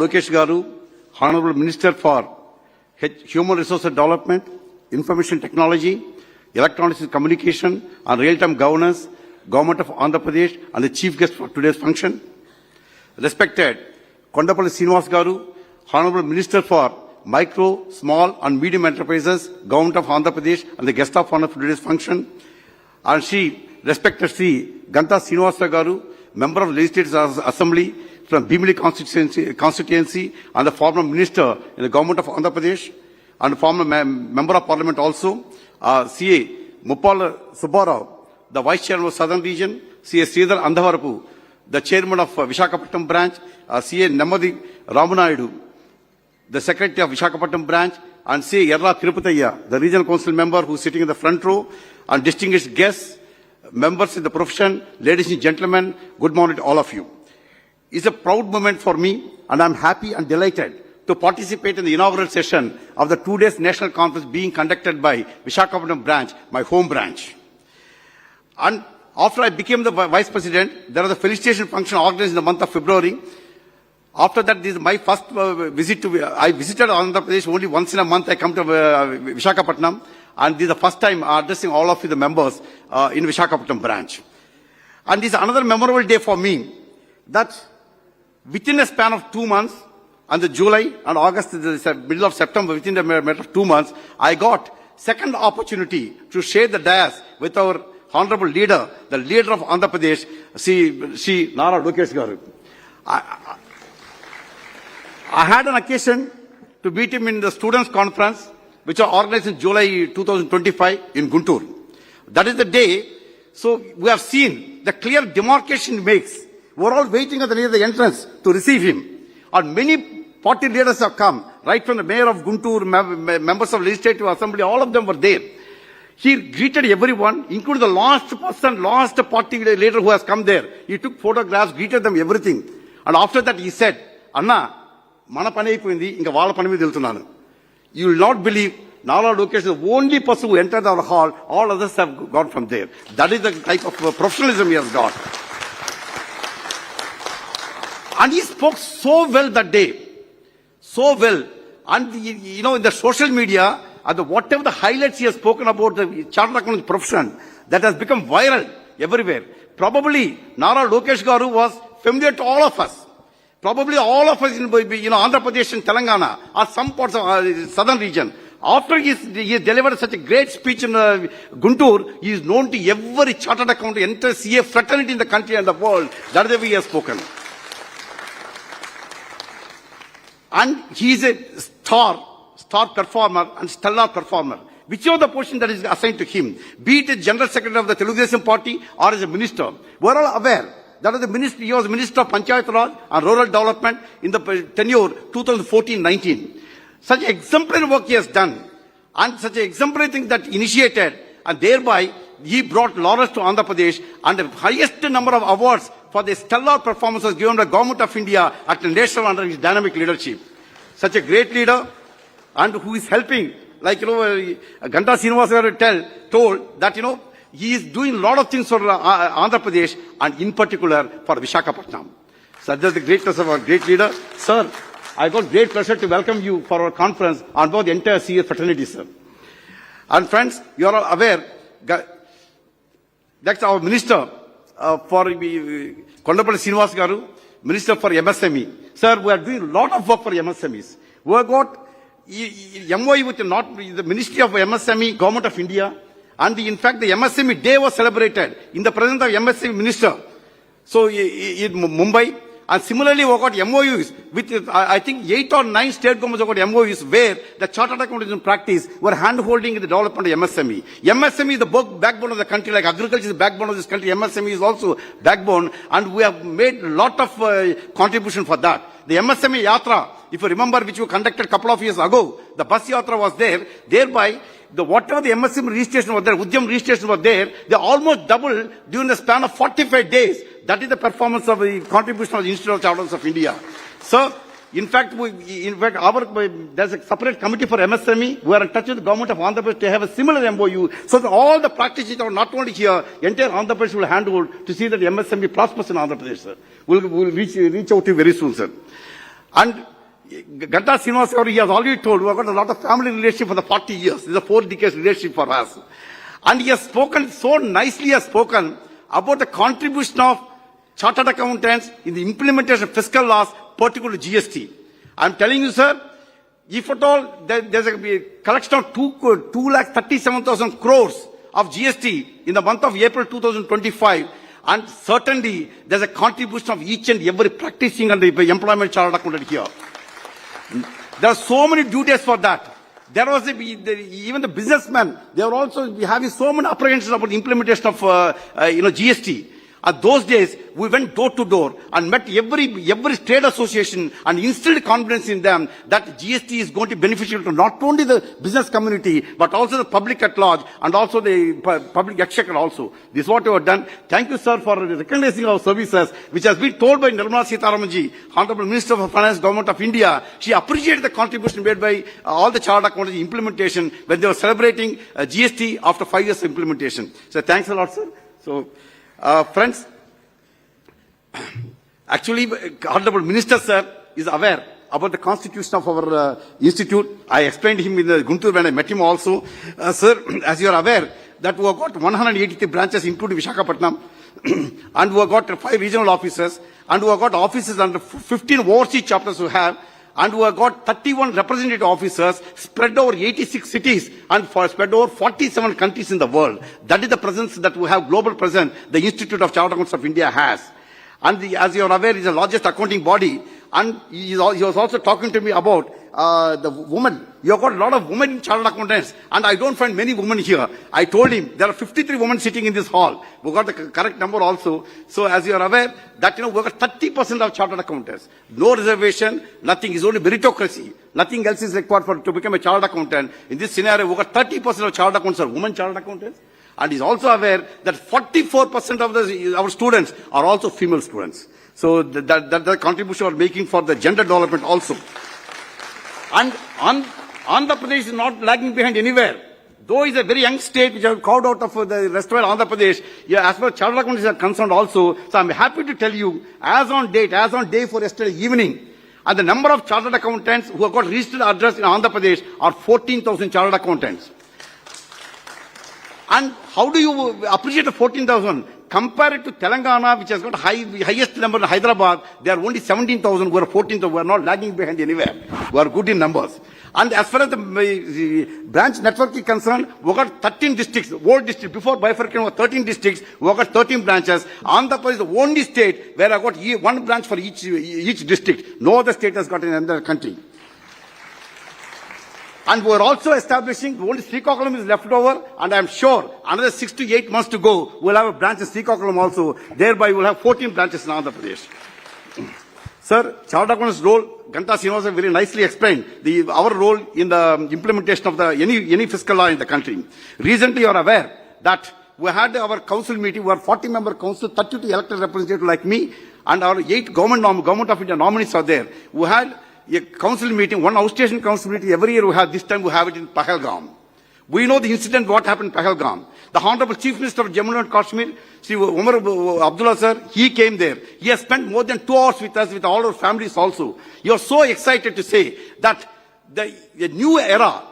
Lokesh Garu, Honorable Minister for Human Resources Development, Information Technology, Electronics and Communication, and Real-Time Governance, Government of Andhra Pradesh, and the Chief Guest for today's function. Respected Kondapalli Srinivas Garu, Honorable Minister for Micro, Small and Medium Enterprises, Government of Andhra Pradesh, and the Guest of Honor for today's function. And respected Sri Ganta Srinivasa Garu, Member of Legislative Assembly from Bhimli constituency and the former Minister in the Government of Andhra Pradesh, and former Member of Parliament also, CA Muppala Subbarao, the Vice Chairman of Southern Region, CA Sridhar Andhavarapu, the Chairman of Visakhapatnam Branch, CA Namadi Ramanayudu, the Secretary of Visakhapatnam Branch, and CA Yerla Tirupataya, the Regional Council Member who is sitting in the front row, and distinguished guests, members in the profession, ladies and gentlemen, good morning to all of you. It's a proud moment for me, and I'm happy and delighted to participate in the inaugural session of the 2 days national conference being conducted by Visakhapatnam branch, my home branch. And after I became the Vice President, there was a felicitation function organized in the month of February. After that, this is my first visit to, I visited Andhra Pradesh only once in a month. I come to Visakhapatnam, and this is the first time addressing all of you, the members in Visakhapatnam branch. And this is another memorable day for me, that within a span of 2 months, and the July and August, the middle of September, within a matter of 2 months, I got second opportunity to share the dais with our honorable leader, the leader of Andhra Pradesh, Sri Nara Lokesh Garu. I had an occasion to meet him in the students' conference, which was organized in July 2025 in Guntur. That is the day. So we have seen the clear demarcation he makes. We are all waiting near the entrance to receive him. And many party leaders have come, right from the mayor of Guntur, members of legislative assembly, all of them were there. He greeted everyone, including the last person, last party leader who has come there. He took photographs, greeted them, everything. And after that he said, Anna, mana pani ayipoyindi, inga vaalla pani meeda veltunanu. You will not believe, Nara Lokesh is the only person who entered our hall. All others have gone from there. That is the type of professionalism he has got. And he spoke so well that day. So well. And, you know, in the social media, and whatever the highlights he has spoken about the chartered accountant profession, that has become viral everywhere. Probably, Nara Lokesh Garu was familiar to all of us. Probably all of us in Andhra Pradesh and Telangana, or some parts of southern region. After he delivered such a great speech in Guntur, he is known to every chartered accountant, entire CA fraternity in the country and the world. That is the way he has spoken. And he is a star performer and stellar performer. Whichever the position that is assigned to him, be it as General Secretary of the Telugu Desam Party or as a minister, we are all aware that was the minister, he was Minister of Panchayat Raj and Rural Development in the tenure 2014-19. Such exemplary work he has done, and such an exemplary thing that initiated, and thereby he brought laurels to Andhra Pradesh, and the highest number of awards for the stellar performance was given by the Government of India at the national under his dynamic leadership. Such a great leader, and who is helping, like, Ganta Srinivasa told that, he is doing a lot of things for Andhra Pradesh, and in particular for Visakhapatnam. Such is the greatness of our great leader. Sir, I got great pleasure to welcome you for our conference on board the entire CA fraternity, sir. And friends, you are aware, that's our minister for Kondapalli Srinivas Garu, Minister for MSME. Sir, we are doing a lot of work for MSMEs. We have got MOU with the Ministry of MSME, Government of India, and in fact the MSME Day was celebrated in the presence of MSME Minister. So in Mumbai, and similarly we have got MOUs with I think 8 or 9 state governments have got MOUs where the chartered accountants in practice were hand-holding in the development of MSME. MSME is the backbone of the country, like agriculture is the backbone of this country, MSME is also backbone, and we have made a lot of contribution for that. The MSME Yatra, if you remember, which we conducted a couple of years ago, the bus Yatra was there, thereby whatever the MSME registration was there, Udyam registration was there, they almost doubled during the span of 45 days. That is the performance of the contribution of the Institute of Charters of India. So, in fact, there's a separate committee for MSME. We are in touch with the government of Andhra Pradesh to have a similar MOU, so that all the practices are not only here, entire Andhra Pradesh will handhold to see that the MSME prospers in Andhra Pradesh, sir. We'll reach out to you very soon, sir. And Ganta Srinivas, he has already told, we have got a lot of family relationship for the 40 years. This is a 4 decades relationship for us. And he has spoken so nicely, he has spoken about the contribution of chartered accountants in the implementation of fiscal laws, particularly GST. I am telling you, sir, if at all there's a collection of 2,37,000 crores of GST in the month of April 2025, and certainly there's a contribution of each and every practicing and the employment chartered accountant here. There are so many duties for that. There was even the businessmen, they are also having so many apprehensions about the implementation of GST. At those days, we went door to door and met every trade association and instilled confidence in them that GST is going to be beneficial to not only the business community, but also the public at large and also the public exchequer also. This is what we have done. Thank you, sir, for recognizing our services, which has been told by Nirmala Sitharamanji, Honorable Minister of Finance, Government of India. She appreciated the contribution made by all the chartered accountants implementation when they were celebrating GST after 5 years of implementation. So thanks a lot, sir. So, friends, actually, Honorable Minister, sir, is aware about the constitution of our institute. I explained to him in the Guntur when I met him also. Sir, as you are aware, that we have got 183 branches, including Visakhapatnam, and we have got 5 regional offices, and we have got offices under 15 overseas chapters we have, and we have got 31 representative officers spread over 86 cities and spread over 47 countries in the world. That is the presence that we have, global presence, the Institute of Chartered Accountants of India has. And as you are aware, it is the largest accounting body. And he was also talking to me about the women. You have got a lot of women in chartered accountants, and I don't find many women here. I told him there are 53 women sitting in this hall. We got the correct number also. So as you are aware, that we got 30% of chartered accountants. No reservation, nothing. Is only meritocracy. Nothing else is required to become a chartered accountant. In this scenario, we got 30% of chartered accountants are women chartered accountants. And he's also aware that 44% of our students are also female students. So that's the contribution we're making for the gender development also. And Andhra Pradesh is not lagging behind anywhere. Though it's a very young state which have carved out of the rest of Andhra Pradesh, as far as chartered accountants are concerned also, so I'm happy to tell you, as on day for yesterday evening, and the number of chartered accountants who have got registered address in Andhra Pradesh are 14,000 chartered accountants. And how do you appreciate the 14,000? Compare it to Telangana, which has got highest number in Hyderabad, there are only 17,000, we are 14,000, we are not lagging behind anywhere. We are good in numbers. And as far as the branch network is concerned, we got 13 districts, old district, before bifurcation was 13 districts, we got 13 branches. Andhra Pradesh is the only state where I got one branch for each district. No other state has got in another country. And we are also establishing, only Srikakulam is left over, and I am sure another 6 to 8 months to go, we will have a branch in Srikakulam also. Thereby, we will have 14 branches in Andhra Pradesh. Sir, chartered accountants' role, Ganta Srinivas very nicely explained our role in the implementation of any fiscal law in the country. Recently, you are aware that we had our council meeting, we are 40-member council, 32 elected representatives like me, and our 8 government of India nominees are there. We had a council meeting, one outstation council meeting every year we have. This time we have it in Pahalgam. We know the incident what happened in Pahalgam. The Honorable Chief Minister of Jammu and Kashmir, Sri Umar Abdullah sir, he came there. He has spent more than 2 hours with us, with all our families also. You are so excited to say that the new era,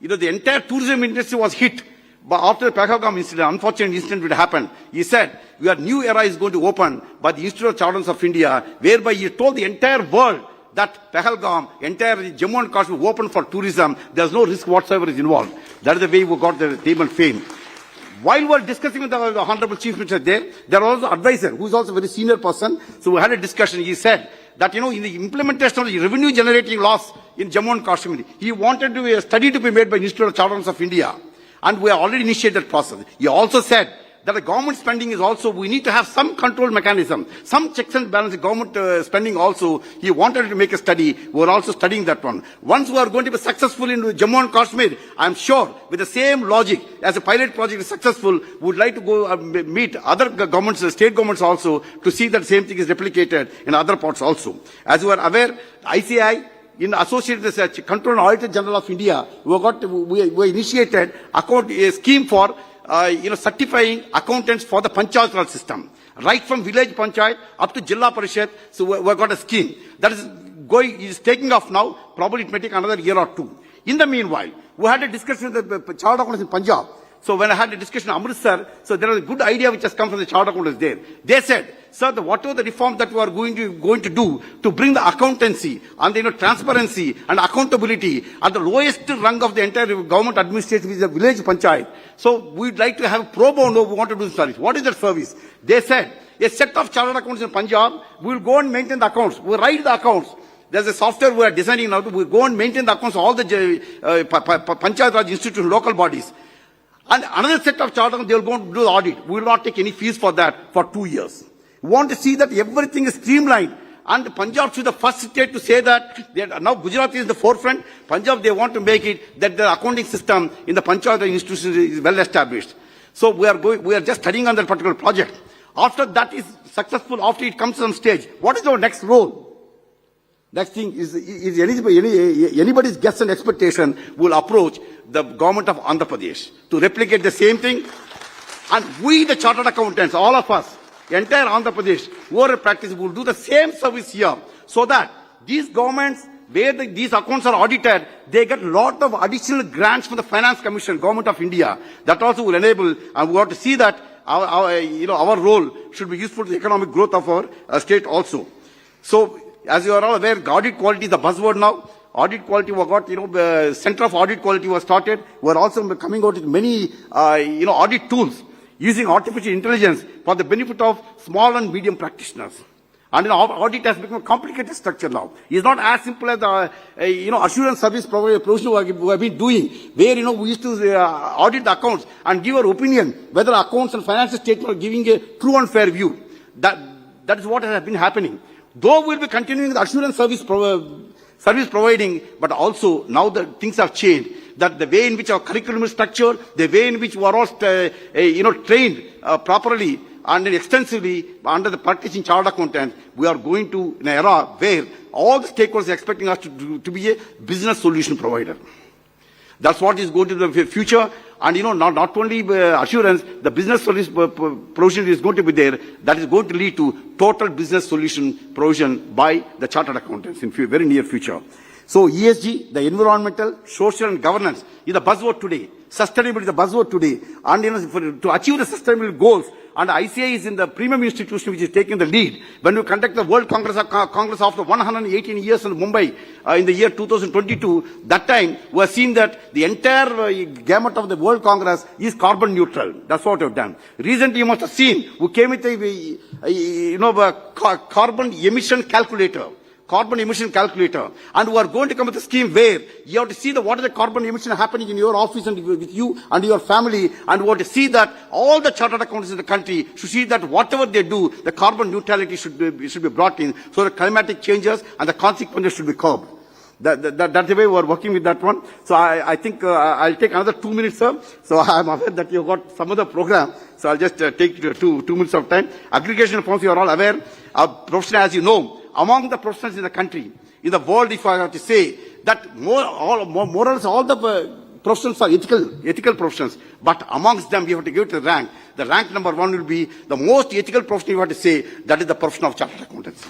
the entire tourism industry was hit. But after the Pahalgam incident, unfortunate incident which happened, he said, your new era is going to open by the Institute of Chartered Accountants of India, whereby he told the entire world that Pahalgam, entire Jammu and Kashmir open for tourism. There's no risk whatsoever is involved. That is the way we got the name and fame. While we were discussing with the Honorable Chief Minister there was an advisor who is also a very senior person. So we had a discussion. He said that, in the implementation of the revenue generating laws in Jammu and Kashmir, he wanted a study to be made by the Institute of Chartered Accountants of India. And we have already initiated that process. He also said that the government spending is also, we need to have some control mechanism, some checks and balances, government spending also. He wanted to make a study. We are also studying that one. Once we are going to be successful in Jammu and Kashmir, I am sure with the same logic as a pilot project is successful, we would like to go meet other governments, state governments also, to see that same thing is replicated in other parts also. As you are aware, ICAI, in associated with the Control and Auditor General of India, we initiated a scheme for certifying accountants for the Panchayat Raj system. Right from village Panchayat up to Jilla Parishad, so we got a scheme. That is is taking off now. Probably it may take another year or two. In the meanwhile, we had a discussion with the chartered accountants in Punjab. So when I had a discussion in Amritsar, so there was a good idea which has come from the chartered accountants there. They said, sir, whatever the reforms that we are going to do to bring the accountancy and the transparency and accountability at the lowest rung of the entire government administration, which is the village panchayat. So we'd like to have pro bono. We want to do the service. What is that service? They said, a set of chartered accountants in Punjab will go and maintain the accounts. We write the accounts. There's a software we are designing now. We go and maintain the accounts of all the panchayat raj institutions, local bodies. And another set of chartered, they will go and do the audit. We will not take any fees for that for 2 years. We want to see that everything is streamlined. And Punjab should be the first state to say that. Now Gujarat is in the forefront. Punjab, they want to make it that the accounting system in the panchayat institutions is well established. So we are just studying on that particular project. After that is successful, after it comes to some stage, what is our next role? Next thing is anybody's guess and expectation will approach the government of Andhra Pradesh to replicate the same thing. And we, the chartered accountants, all of us, the entire Andhra Pradesh, who are practice, will do the same service here, so that these governments, where these accounts are audited, they get a lot of additional grants from the Finance Commission, Government of India. That also will enable, and we want to see that our role should be useful to the economic growth of our state also. So, as you are all aware, audit quality is the buzzword now. Audit quality, we got, Center of Audit Quality was started. We are also coming out with many, audit tools using artificial intelligence for the benefit of small and medium practitioners. And audit has become a complicated structure now. It's not as simple as the, assurance service provision we have been doing, where, we used to audit the accounts and give our opinion whether accounts and financial statements are giving a true and fair view. That is what has been happening. Though we'll be continuing the assurance service providing, but also now the things have changed. That the way in which our curriculum is structured, the way in which we are all, trained properly and extensively under the practicing chartered accountant, we are going to an era where all the stakeholders are expecting us to be a business solution provider. That's what is going to be the future. And not only assurance, the business solution provision is going to be there. That is going to lead to total business solution provision by the chartered accountants in very near future. So ESG, the environmental, social and governance is the buzzword today. Sustainability is the buzzword today. And to achieve the sustainable goals, and ICAI is in the premium institution which is taking the lead. When we conduct the World Congress after 118 years in Mumbai in the year 2022, that time we have seen that the entire gamut of the World Congress is carbon neutral. That's what we have done. Recently you must have seen, we came with a carbon emission calculator. And we are going to come with a scheme where you have to see what is the carbon emission happening in your office and with you and your family, and we want to see that all the chartered accountants in the country should see that whatever they do, the carbon neutrality should be brought in, so the climatic changes and the consequences should be curbed. That's the way we are working with that one. So I think I'll take another 2 minutes, sir. So I'm aware that you've got some other program, so I'll just take 2 minutes of time. Aggregation forms, you are all aware. Our profession, as you know, among the professionals in the country, in the world, if I have to say, that more or less all the professions are ethical professions, but amongst them we have to give it a rank. The rank number 1 will be the most ethical profession you have to say, that is the profession of chartered accountancy.